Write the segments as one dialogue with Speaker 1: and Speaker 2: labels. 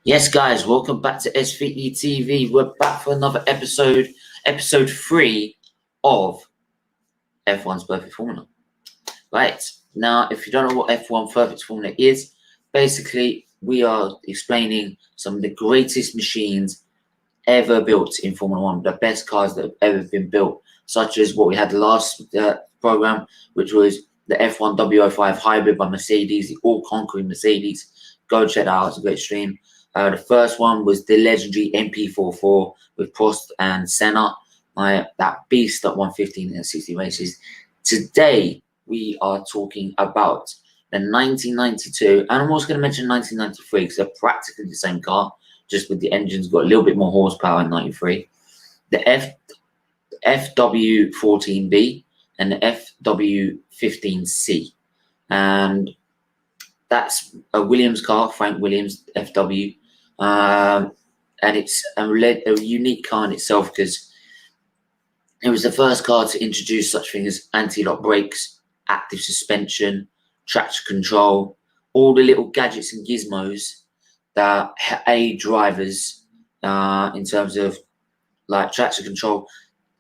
Speaker 1: Yes, guys, welcome back to SFeatleyTV. We're back for another episode 3 of F1's Perfect Formula. Right, now, if you don't know what F1 Perfect Formula is, basically, we are explaining some of the greatest machines ever built in Formula 1, the best cars that have ever been built, such as what we had the last program, which was the F1 W05 Hybrid by Mercedes, the all-conquering Mercedes. Go check that out, it's a great stream. The first one was the legendary MP44 with Prost and Senna, that beast that won 15 and 60 races. Today, we are talking about the 1992, and I'm also going to mention 1993 because they're practically the same car, just with the engines got a little bit more horsepower in 93. The FW14B and the FW15C. And that's a Williams car, Frank Williams, FW. And it's a unique car in itself because it was the first car to introduce such things as anti-lock brakes, active suspension, traction control, all the little gadgets and gizmos that aid drivers in terms of like traction control.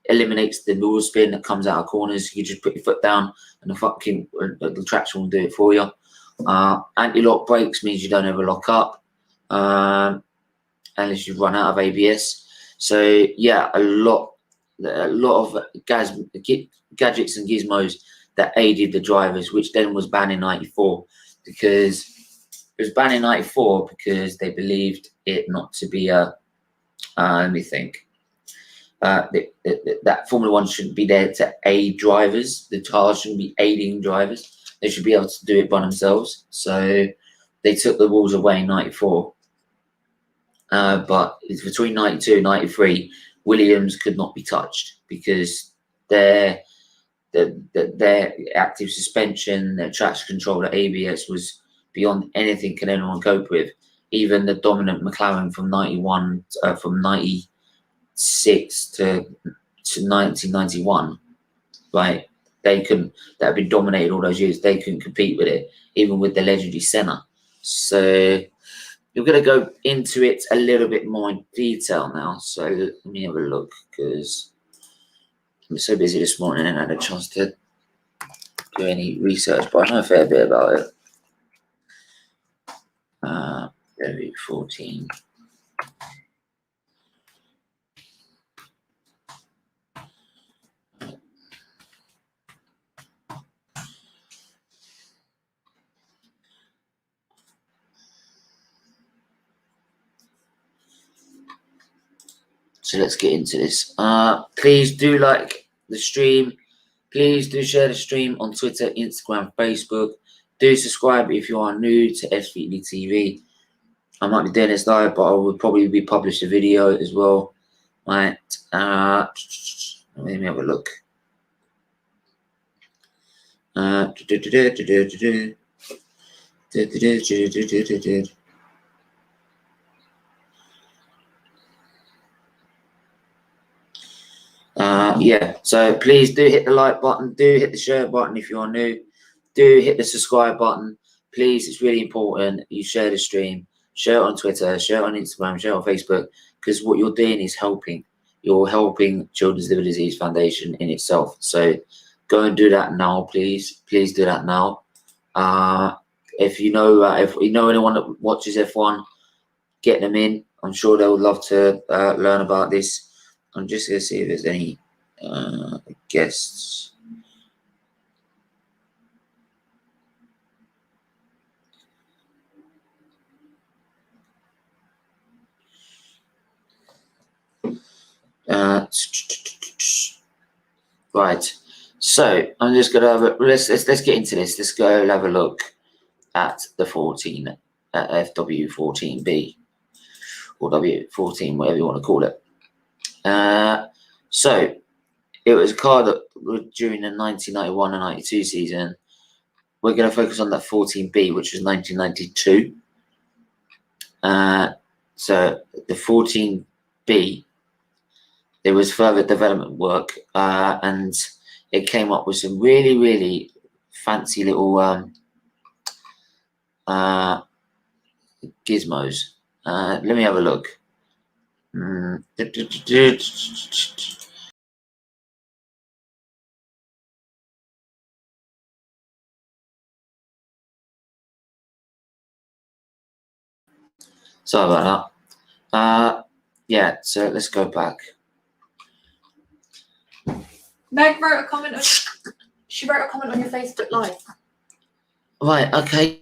Speaker 1: Eliminates the wheel spin that comes out of corners. You just put your foot down and the traction will do it for you. Anti-lock brakes means you don't ever lock up unless you run out of ABS. So yeah, a lot of gadgets and gizmos that aided the drivers, which then was banned in 94 because it was banned in 94 because they believed it not to be a let me think. That Formula 1 shouldn't be there to aid drivers. The cars shouldn't be aiding drivers. They should be able to do it by themselves. So they took the rules away in 94. But it's between 92 and 93, Williams could not be touched because their active suspension, their traction control, their ABS was beyond anything can anyone cope with. Even the dominant McLaren from 91, from 96 to 1991, right? They couldn't. That had been dominated all those years. They couldn't compete with it, even with the legendary Senna. So we're going to go into it a little bit more in detail now. So let me have a look because I'm so busy this morning and I had a chance to do any research, but I know a fair bit about it. FW14. So let's get into this. Please do like the stream. Please do share the stream on Twitter, Instagram, Facebook. Do subscribe if you are new to SFeatleyTV. I might be doing this live, but I will probably be publish a video as well. Right. Let me have a look. Yeah, so please do hit the like button, do hit the share button if you are new, do hit the subscribe button. Please, it's really important you share the stream, share it on Twitter, share it on Instagram, share it on Facebook, because what you're doing is helping. You're helping Children's Liver Disease Foundation in itself. So go and do that now, please. Please do that now. If you know anyone that watches F1, get them in. I'm sure they would love to learn about this. I'm just going to see if there's any guests. Right. So I'm just going to have a let's get into this. Let's go have a look at the 14 FW14B or W14, whatever you want to call it. So it was a car that during the 1991 and 92 season. We're going to focus on that 14B, which was 1992. So the 14B, there was further development work, and it came up with some really, really fancy little gizmos. Let me have a look. Sorry about that. Yeah, so let's go back.
Speaker 2: Meg wrote a comment on. She wrote a comment on your Facebook Live.
Speaker 1: Right. Okay.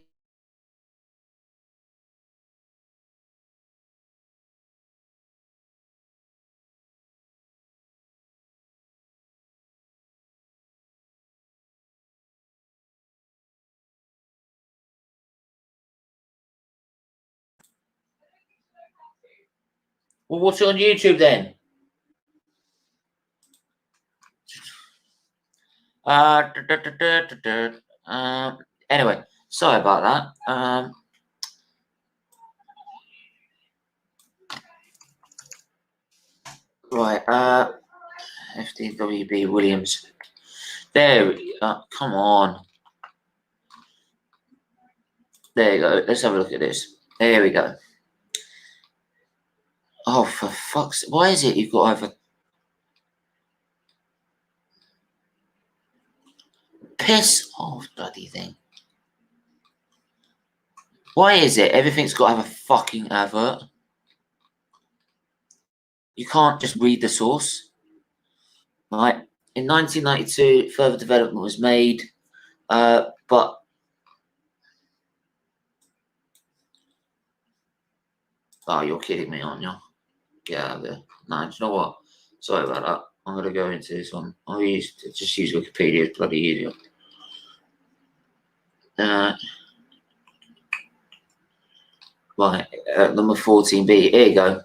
Speaker 1: Well, watch it on YouTube then. Anyway, sorry about that. Right. FW Williams. There. Come on. There you go. Let's have a look at this. There we go. Oh, for fuck's sake. Why is it you've got over... Piss off, bloody thing. Why is it everything's got to have a fucking advert? You can't just read the source. Right. In 1992, further development was made, but... Oh, you're kidding me, aren't you? Get out of there. No, do you know what? Sorry about that. I'm going to go into this one. I'll just use Wikipedia. It's bloody easier. Right, number 14B. Here you go.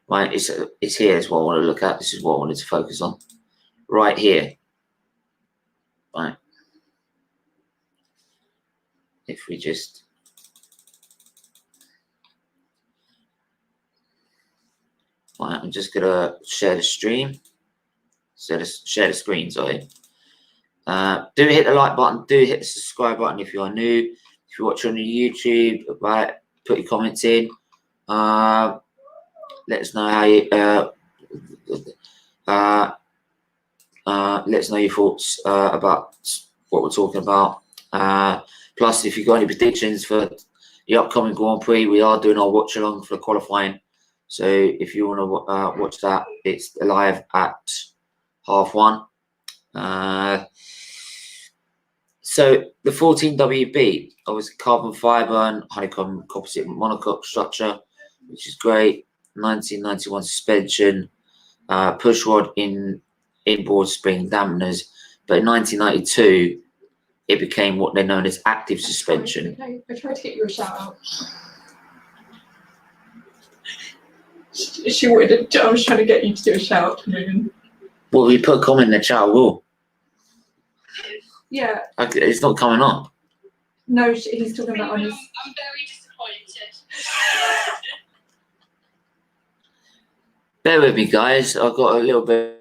Speaker 1: Right, it's here is what I want to look at. This is what I wanted to focus on. Right here. Right. If we just... Right, I'm just going to share the stream. Share the screen, sorry. Do hit the like button. Do hit the subscribe button if you are new. If you're watching on YouTube, right, put your comments in. Let us know how you... let us know your thoughts about what we're talking about. Plus, if you've got any predictions for the upcoming Grand Prix, we are doing our watch along for the qualifying. So if you want to watch that, it's live at 1:30. So the 14WB, obviously carbon fiber and honeycomb composite monocoque structure, which is great. 1991 suspension, push rod inboard spring dampeners, but in 1992 it became what they're known as active suspension.
Speaker 2: I tried to get you a shout out. She wanted to, I was trying to get you to do a shout out.
Speaker 1: Well, we put a comment in the chat, will.
Speaker 2: Yeah.
Speaker 1: Okay, it's not coming up.
Speaker 2: No, he's talking about on his...
Speaker 3: I'm very disappointed.
Speaker 1: Bear with me, guys. I've got a little bit...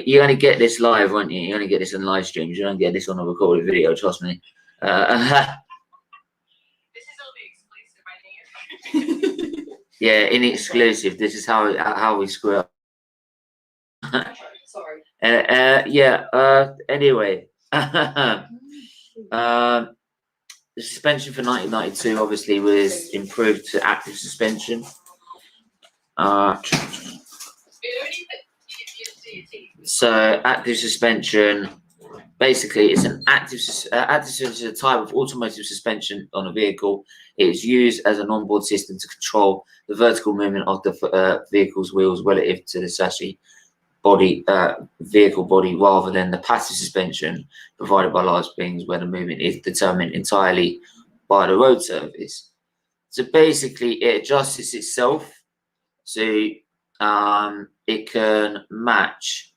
Speaker 1: You only get this live, won't you? You only get this on live streams. You don't get this on a recorded video, trust me.
Speaker 3: This is all the exclusive, I think.
Speaker 1: Yeah, in exclusive. This is how we screw up.
Speaker 3: Sorry.
Speaker 1: Anyway. The suspension for 1992 obviously was improved to active suspension. So active suspension, basically, it's an active suspension is a type of automotive suspension on a vehicle. It is used as an onboard system to control the vertical movement of the vehicle's wheels relative to the chassis body, vehicle body, rather than the passive suspension provided by large springs, where the movement is determined entirely by the road surface. So basically, it adjusts itself So it can match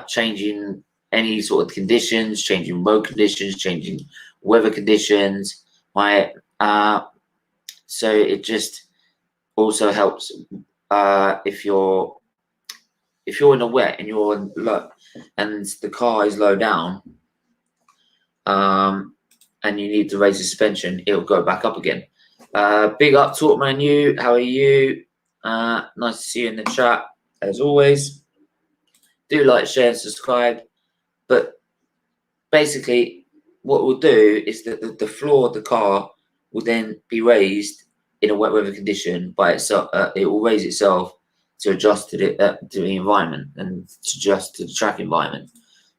Speaker 1: changing any sort of conditions, changing road conditions, changing weather conditions. Right. So it just also helps if you're in a wet and you're in low and the car is low down, and you need to raise the suspension, it'll go back up again. Big up, Talk Manu. How are you? Nice to see you in the chat as always. Do like, share, and subscribe. But basically, what we'll do is that the floor of the car will then be raised in a wet weather condition by itself. It will raise itself to adjust to the environment and to adjust to the track environment.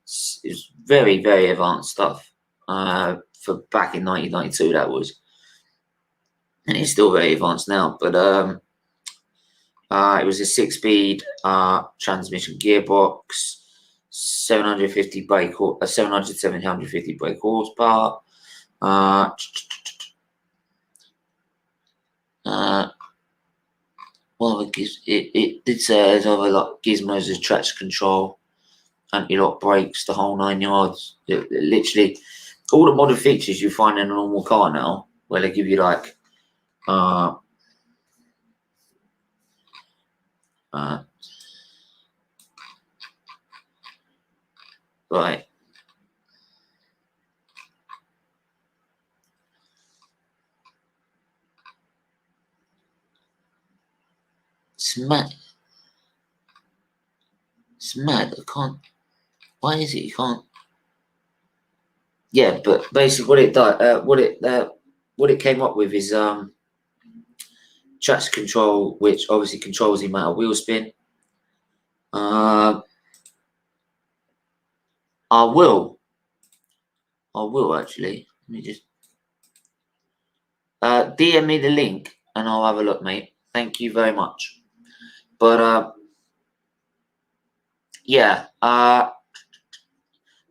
Speaker 1: It's very, very advanced stuff. For back in 1992, that was, and it's still very advanced now. But it was a 6-speed transmission gearbox, 750 brake, 750 brake horsepower. Well, it did say there's other like gizmos as traction control, anti-lock brakes, the whole 9 yards. Literally, all the modern features you find in a normal car now, where they give you like right. It's mad. It's mad. I can't. Why is it you can't? Yeah, but basically, what it does, what it came up with is traction control, which obviously controls the amount of wheel spin. I will actually. Let me just DM me the link and I'll have a look, mate. Thank you very much. But yeah,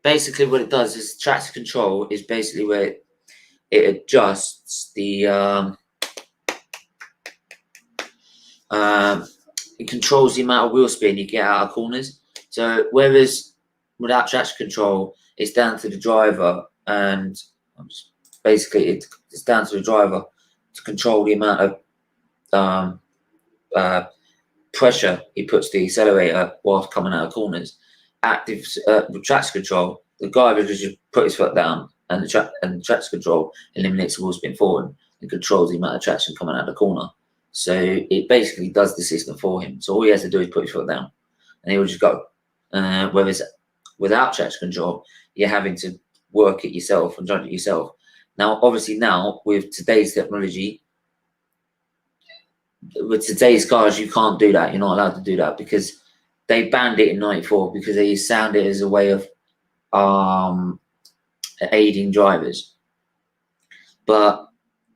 Speaker 1: basically what it does is traction control is basically where it adjusts the it controls the amount of wheel spin you get out of corners. So whereas without traction control, it's down to the driver, and basically it's down to the driver to control the amount of pressure he puts the accelerator whilst coming out of corners. Active with traction control, the guy will just put his foot down, and the traction control eliminates the wheel spin forward and controls the amount of traction coming out of the corner. So it basically does the system for him. So all he has to do is put his foot down, and he will just go. Whereas without traction control, you're having to work it yourself and judge it yourself. Now, obviously, now with today's technology, with today's cars, you can't do that. You're not allowed to do that because they banned it in '94 because they sound it as a way of aiding drivers. But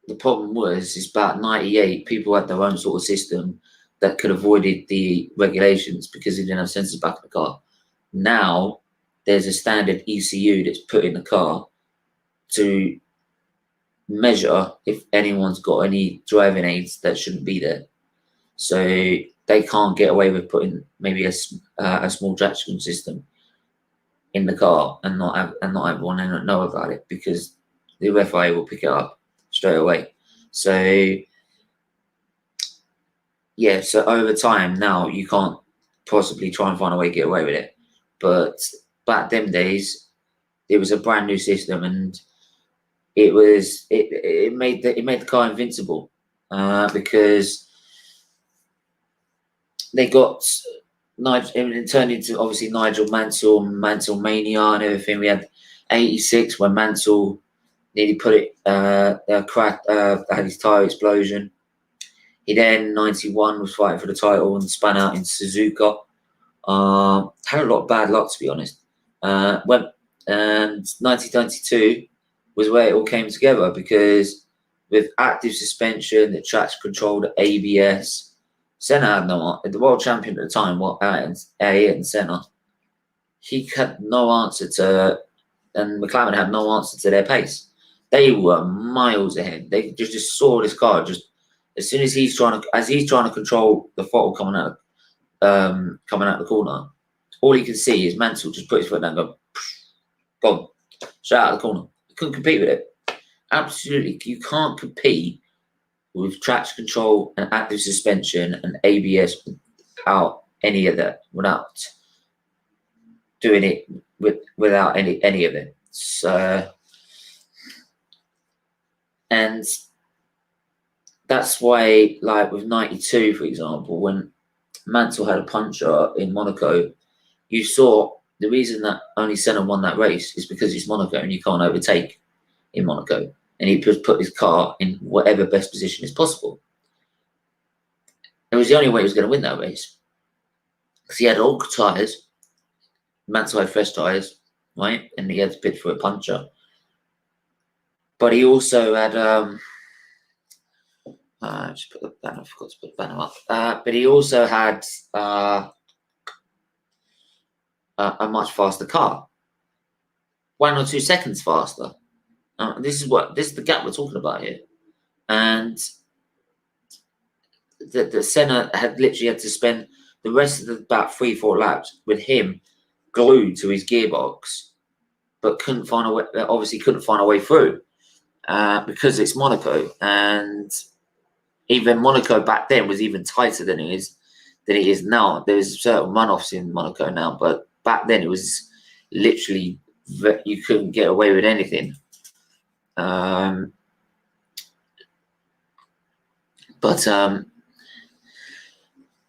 Speaker 1: the problem was, is about '98, people had their own sort of system that could have avoided the regulations because they didn't have sensors back in the car. Now, there's a standard ECU that's put in the car to measure if anyone's got any driving aids that shouldn't be there. So they can't get away with putting maybe a small traction system in the car and not everyone know about it, because the FIA will pick it up straight away. So yeah, so over time now you can't possibly try and find a way to get away with it. But back them days, it was a brand new system, and it made the car invincible because they got it turned into obviously Nigel Mansell Mania and everything. We had '86 when Mansell nearly put it had his tyre explosion. He then '91 was fighting for the title and span out in Suzuka. Had a lot of bad luck, to be honest. And 1992 was where it all came together, because with active suspension, the traction control, the ABS, Senna had the world champion at the time, Ayrton Senna, he had no answer to, and McLaren had no answer to their pace. They were miles ahead. They just saw this car as soon as he's trying to control the throttle coming out the corner, all he can see is Mansell just put his foot down and go, boom, straight out of the corner. He couldn't compete with it. Absolutely, you can't compete with traction control and active suspension and ABS without any of that, without doing it without any of it. So, and that's why, like with 92, for example, when Mansell had a puncher in Monaco, you saw the reason that only Senna won that race is because it's Monaco and you can't overtake in Monaco. And he put his car in whatever best position is possible. It was the only way he was going to win that race. Because he had old tyres, Mansell had fresh tyres, right? And he had to pit for a puncher. But he also had, just put the banner, I forgot to put the banner up. But he also had a much faster car. 1 or 2 seconds faster. This is the gap we're talking about here. And the Senna had literally had to spend the rest of the about 3-4 laps with him glued to his gearbox, but couldn't find a way, obviously couldn't find a way through because it's Monaco, and even Monaco back then was even tighter than it is now. There's certain runoffs in Monaco now, but back then it was literally you couldn't get away with anything. And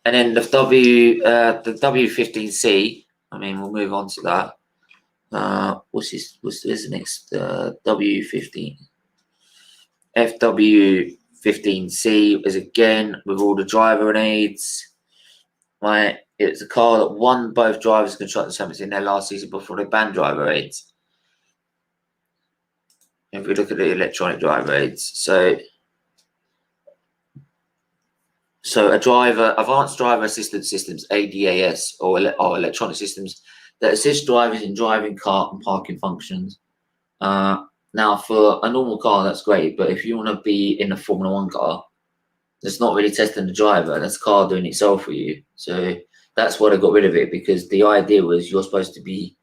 Speaker 1: then the W15C. I mean, we'll move on to that. What's the next? W15. FW15C is again with all the driver aids. Right, it's a car that won both drivers' constructors' championships in their last season before they banned driver aids. If we look at the electronic driver aids, so advanced driver assistance systems, ADAS, or electronic systems that assist drivers in driving, car and parking functions. Now, for a normal car, that's great, but if you want to be in a Formula 1 car, that's not really testing the driver, that's the car doing itself for you. So that's why they got rid of it, because the idea was you're supposed to be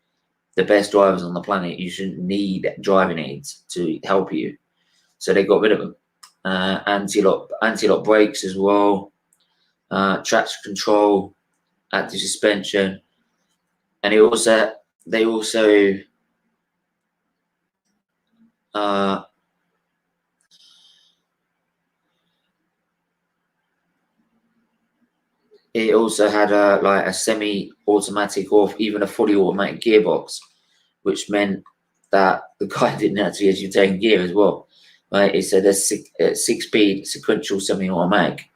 Speaker 1: the best drivers on the planet. You shouldn't need driving aids to help you. So they got rid of them. Anti-lock brakes as well, traction control, active suspension, and they also it also had like a semi-automatic or even a fully automatic gearbox, which meant that the car didn't actually actually take gear as well. Right? It said a 6-speed sequential semi-automatic,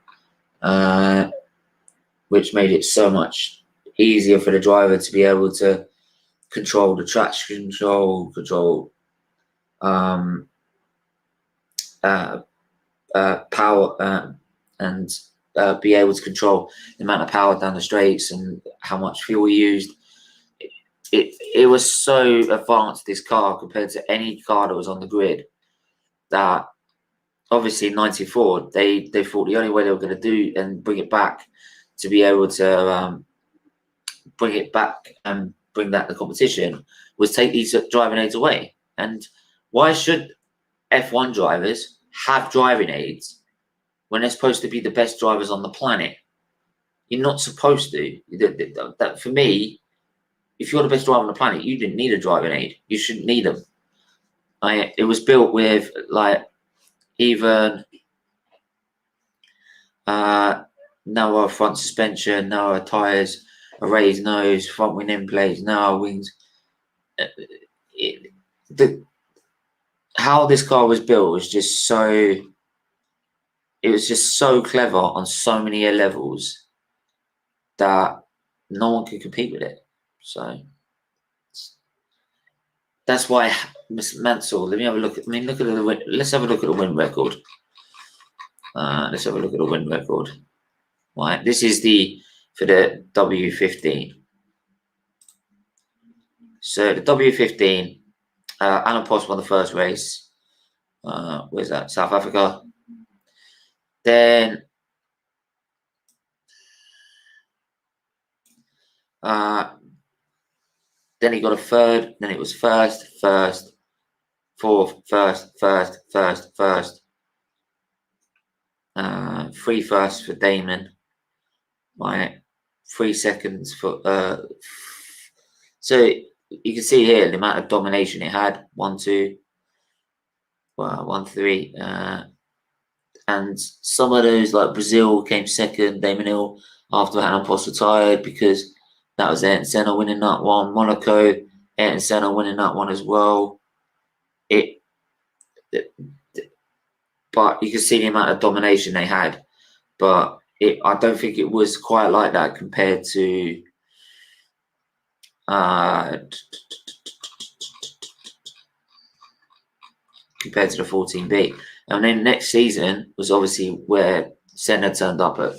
Speaker 1: which made it so much easier for the driver to be able to control the traction control, power, and be able to control the amount of power down the straights and how much fuel used. It was so advanced, this car, compared to any car that was on the grid, that obviously in 94 they thought the only way they were going to do and bring it back to be able to bring it back and bring that to competition was take these driving aids away. And why should F1 drivers have driving aids when they're supposed to be the best drivers on the planet? You're not supposed to. That for me, if you're the best driver on the planet, you didn't need a driving aid. You shouldn't need them. It was built with like even narrow front suspension, narrow tires, a raised nose, front wing end plates, narrow wings. How this car was built was just so. It was just so clever on so many levels that no one could compete with it. So that's why Mansell. Let me have a look. Let's have a look at the win record. Let's have a look at the win record. Right, this is for the W15. So the W15, Alan Prost won the first race. Where's that? South Africa. Then he got a third. Then it was first, fourth, first. 3 firsts for Damon. Right, 3 seconds for so you can see here the amount of domination it had. 1, 2, 1, 3, and some of those, like Brazil came second. Damon Hill after Hannah Post retired, because that was Ayrton Senna winning that one. Monaco, Ayrton Senna winning that one as well. But you can see the amount of domination they had. But I don't think it was quite like that compared to the 14B. And then next season was obviously where Senna turned up at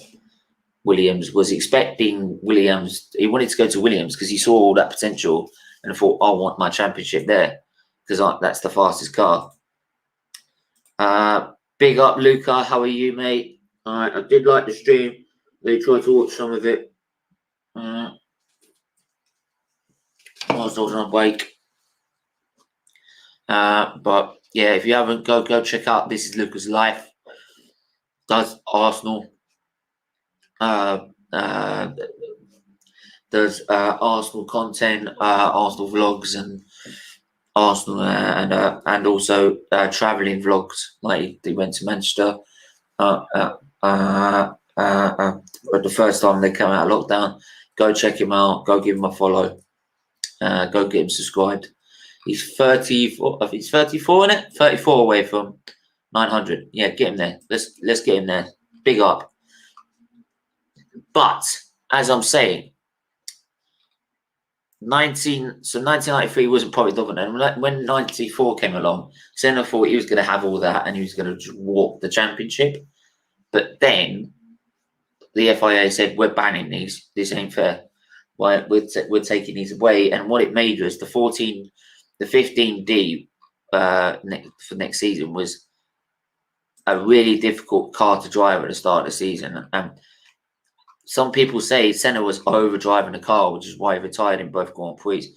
Speaker 1: Williams. Was expecting Williams. He wanted to go to Williams because he saw all that potential and thought, I want my championship there because that's the fastest car. Big up, Luca. How are you, mate? I did like the stream. They tried to watch some of it. I was on break. But yeah, if you haven't, go check out This Is Luca's Life. Does Arsenal. Does Arsenal content, Arsenal vlogs, and Arsenal and also traveling vlogs. Like they went to Manchester. But the first time they came out of lockdown, go check him out. Go give him a follow. Go get him subscribed. He's 34. I think he's 34 in it. 34 away from 900. Yeah, get him there. Let's get him there. Big up. But as I'm saying, 1993 wasn't probably dominant. When 94 came along, Senna thought he was going to have all that and he was going to walk the championship. But then the FIA said, we're banning these. This ain't fair. Well, we're taking these away. And what it made was the 15D for next season was a really difficult car to drive at the start of the season. And some people say Senna was over driving the car, which is why he retired in both Grand Prix.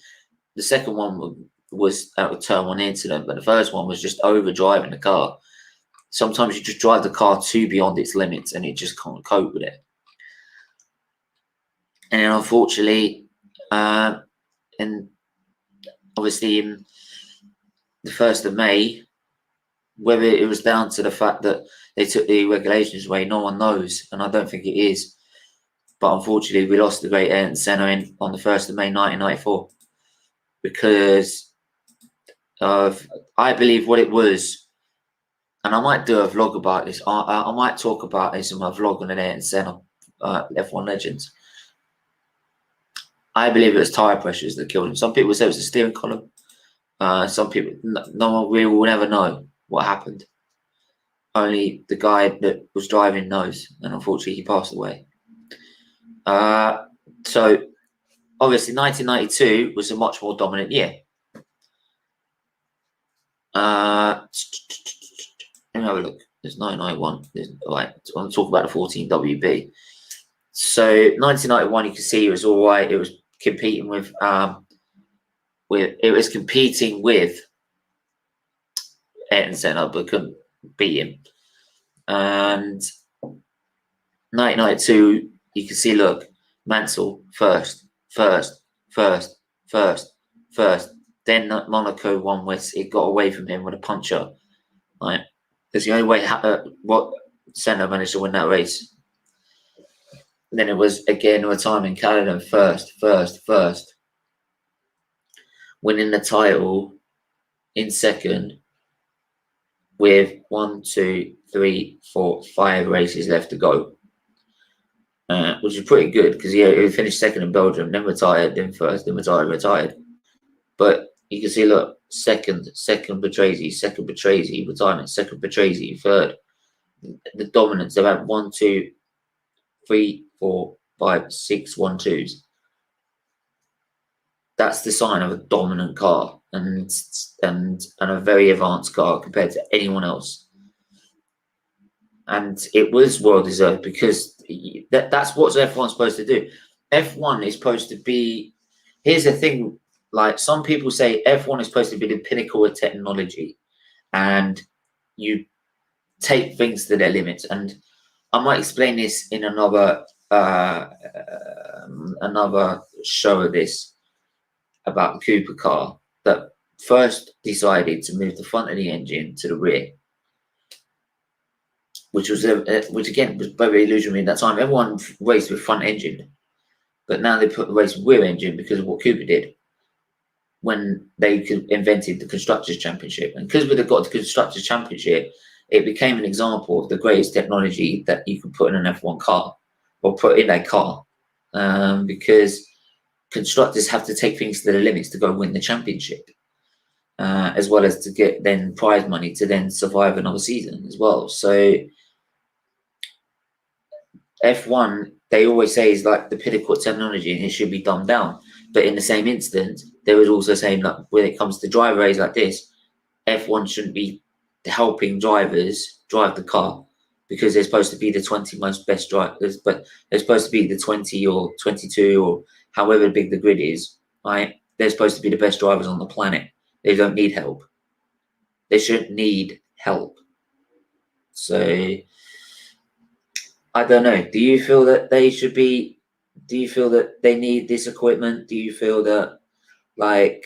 Speaker 1: The second one was a turn 1 incident, but the first one was just over driving the car. Sometimes you just drive the car too beyond its limits and it just can't cope with it. And then unfortunately, and obviously in the 1st of May, whether it was down to the fact that they took the regulations away, no one knows, and I don't think it is. But unfortunately, we lost the great Ayrton Senna on the 1st of May 1994 because of, I believe, what it was. And I might do a vlog about this. I might talk about this in my vlog on an Ayrton Senna, F1 Legends. I believe it was tyre pressures that killed him. Some people say it was the steering column. Some people, no one, we will never know what happened. Only the guy that was driving knows, and unfortunately, he passed away. So obviously 1992 was a much more dominant year. Let me have a look. There's 991. Right, I want to talk about the 14WB. So 1991, you can see it was all right. It was competing with Ayrton Senna, but couldn't beat him. And 1992, you can see, look, Mansell first. Then Monaco won with it, got away from him with a puncher. Right, that's the only way what Senna managed to win that race. And then it was again a time in Canada, first, winning the title in second with 1, 2, 3, 4, 5 races left to go. Which is pretty good because he finished second in Belgium, then retired, then first, then retired. But you can see, look, second Patrese, retirement, second Patrese, third. The dominance, they've had 1, 2, 3, 4, 5, 6 1-2s. That's the sign of a dominant car and a very advanced car compared to anyone else. and it was well deserved because that's what F1's supposed to do. F1 is supposed to be. Here's the thing: like some people say, F1 is supposed to be the pinnacle of technology, and you take things to their limits. And I might explain this in another show of this about the Cooper car that first decided to move the front of the engine to the rear, which again was very illusionary at that time. Everyone raced with front engine, but now they put the race with rear engine because of what Cooper did when they invented the Constructors' Championship. And because we'd got the Constructors' Championship, it became an example of the greatest technology that you could put in an F1 car or put in a car, because constructors have to take things to the limits to go win the championship, as well as to get then prize money to then survive another season as well. So F1, they always say, is like the pinnacle of technology and it should be dumbed down. But in the same instant, they was also saying that when it comes to driver race like this, F1 shouldn't be helping drivers drive the car because they're supposed to be the 20 most best drivers, but they're supposed to be the 20 or 22 or however big the grid is, right? They're supposed to be the best drivers on the planet. They don't need help. They shouldn't need help. So I don't know. Do you feel that they should be? Do you feel that they need this equipment? Do you feel that like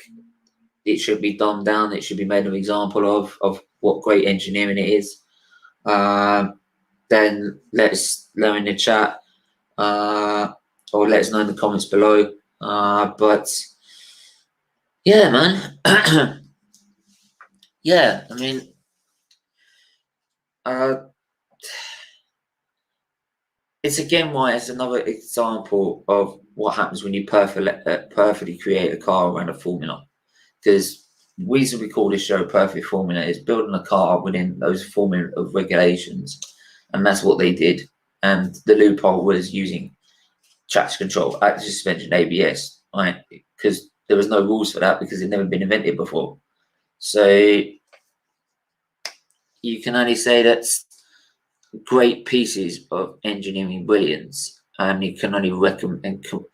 Speaker 1: it should be dumbed down? It should be made an example of what great engineering it is? Then let us know in the chat, or let us know in the comments below. But yeah, man. Yeah, I mean, it's again why it's another example of what happens when you perfectly create a car around a formula. Because the reason we call this show Perfect Formula is building a car within those formula of regulations, and that's what they did. And the loophole was using traction control, active suspension, ABS, right? Because there was no rules for that because it'd never been invented before. So you can only say that's great pieces of engineering brilliance, and you can only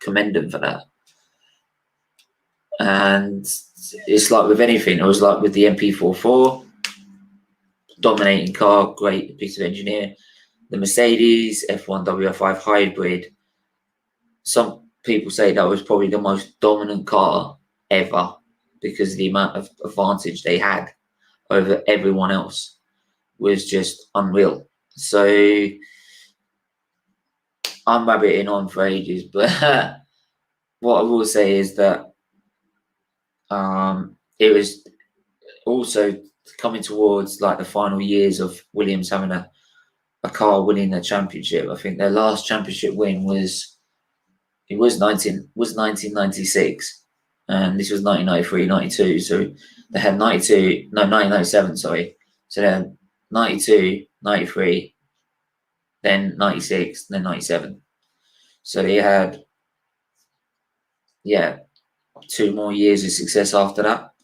Speaker 1: commend them for that. And it's like with anything. It was like with the MP44, dominating car, great piece of engineering. The Mercedes F1 W5 hybrid, some people say that was probably the most dominant car ever because of the amount of advantage they had over everyone else was just unreal. So I'm rabbiting on for ages, but what I will say is that it was also coming towards like the final years of Williams having a car winning the championship. I think their last championship win was 1996, and this was 1993, 92. So they had 1997, sorry. So they had 92, 93, then 96, then 97. So they had, 2 more years of success after that,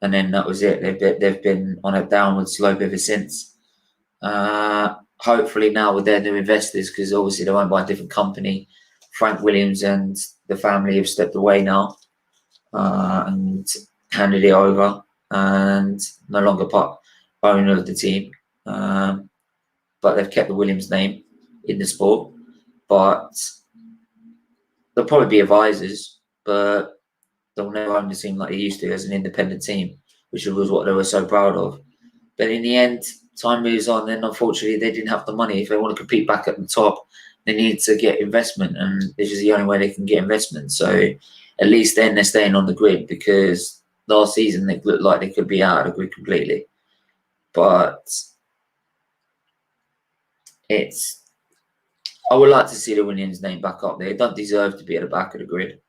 Speaker 1: and then that was it. They've been on a downward slope ever since. Hopefully now with their new investors, because obviously they're owned by a different company, Frank Williams and the family have stepped away now and handed it over and no longer owner of the team. But they've kept the Williams name in the sport. But they'll probably be advisors, but they'll never own the team like they used to as an independent team, which was what they were so proud of. But in the end, time moves on, then unfortunately they didn't have the money. If they want to compete back at the top, they need to get investment, and this is the only way they can get investment. So at least then they're staying on the grid, because last season they looked like they could be out of the grid completely. But I would like to see the Williams name back up there. It doesn't deserve to be at the back of the grid.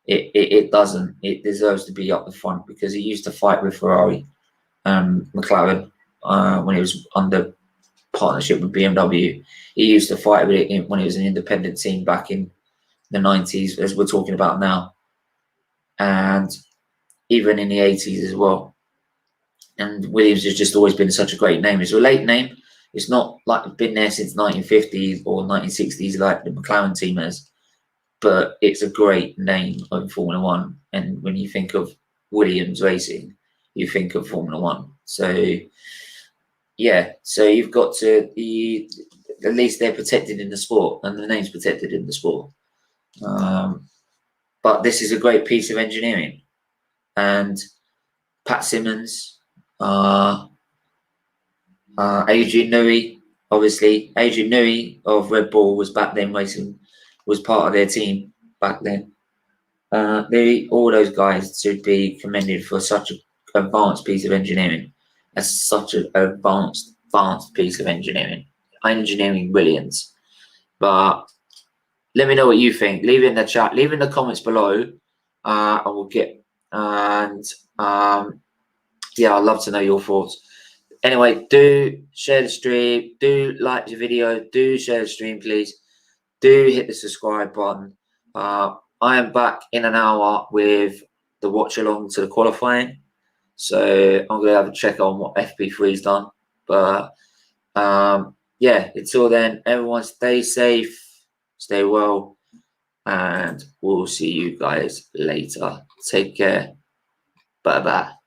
Speaker 1: It doesn't. It deserves to be up the front, because it used to fight with Ferrari and McLaren when it was under partnership with BMW. He used to fight with it when it was an independent team back in the 90s, as we're talking about now, and even in the 80s as well. And Williams has just always been such a great name. It's a late name, It's not like been there since 1950s or 1960s like the McLaren team has, but it's a great name in Formula One. And when you think of Williams Racing, you think of Formula One. So yeah, so you've got to at least they're protected in the sport, and the name's protected in the sport. But this is a great piece of engineering, and Pat Simmons, Adrian Newey, obviously Adrian Newey of Red Bull was back then racing, was part of their team back then. All those guys should be commended for such an advanced piece of engineering. That's such an advanced piece of engineering brilliance. But let me know what you think. Leave it in the chat. Leave in the comments below. I will get yeah, I'd love to know your thoughts. Anyway, do share the stream. Do like the video. Do share the stream, please. Do hit the subscribe button. I am back in an hour with the watch along to the qualifying. So I'm going to have a check on what FP3's done. But yeah, until then, everyone stay safe, stay well, and we'll see you guys later. Take care. Bye-bye.